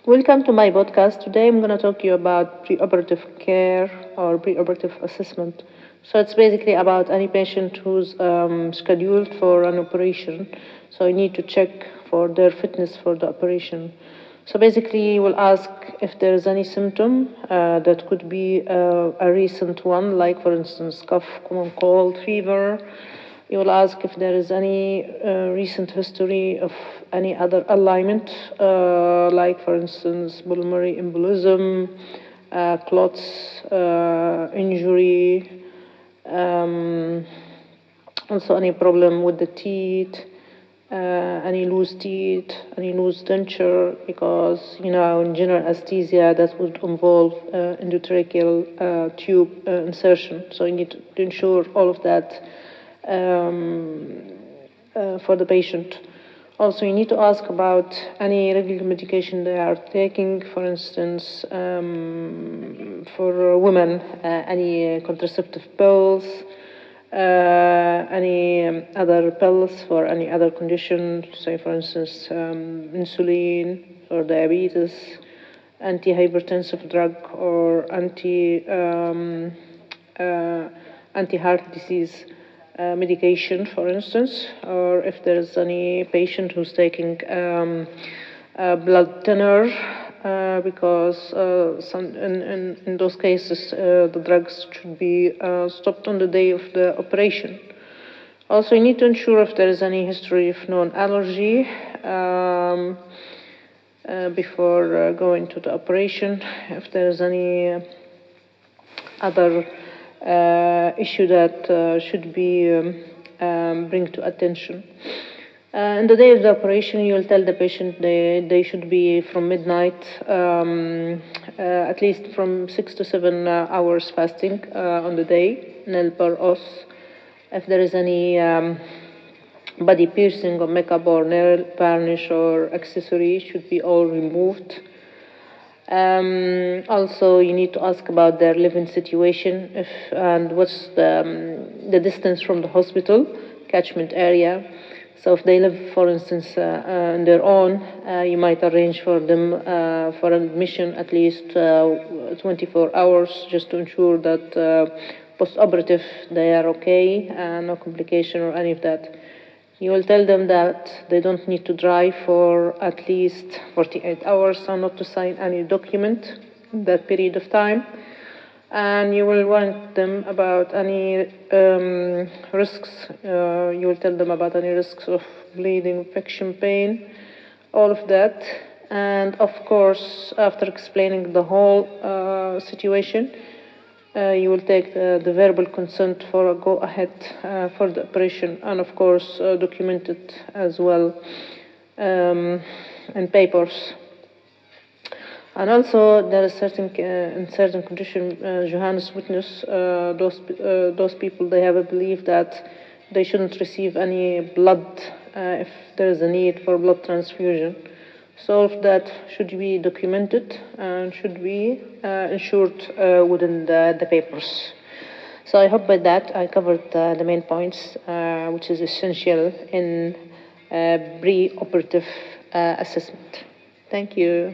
Welcome to my podcast. Today I'm going to talk to you about preoperative care or preoperative assessment. So it's basically about any patient who's scheduled for an operation. So you need to check for their fitness for the operation. So basically we'll ask if there is any symptom that could be a recent one, like for instance cough, common cold, fever. You will ask if there is any recent history of any other alignment, like, for instance, pulmonary embolism, clots, injury, also any problem with the teeth, any loose teeth, any loose denture, because, in general anesthesia, that would involve endotracheal tube insertion. So you need to ensure all of that for the patient. Also, you need to ask about any regular medication they are taking, for instance, for women, any contraceptive pills, any other pills for any other condition, say, for instance, insulin for diabetes, antihypertensive drug, or anti-heart disease medication, for instance, or if there's any patient who's taking a blood thinner, because in those cases the drugs should be stopped on the day of the operation. Also, you need to ensure if there is any history of known allergy before going to the operation, if there is any other issue that should be bring to attention. On the day of the operation, you will tell the patient they should be from midnight, at least from 6 to 7 hours fasting on the day, nil per os. If there is any body piercing or makeup or nail varnish or accessory, should be all removed. Also, you need to ask about their living situation, and what's the distance from the hospital, catchment area. So if they live, for instance, on their own, you might arrange for them for an admission at least 24 hours, just to ensure that post-operative they are okay, no complication or any of that. You will tell them that they don't need to drive for at least 48 hours and not to sign any document in that period of time. And you will warn them about any risks. You will tell them about any risks of bleeding, infection, pain, all of that. And of course, after explaining the whole situation, you will take the verbal consent for a go-ahead for the operation, and of course document it as well in papers. And also, there is in certain conditions, Johannes witness, those people, they have a belief that they shouldn't receive any blood if there is a need for blood transfusion. So if that should be documented and should be ensured within the papers. So I hope by that I covered the main points, which is essential in pre-operative assessment. Thank you.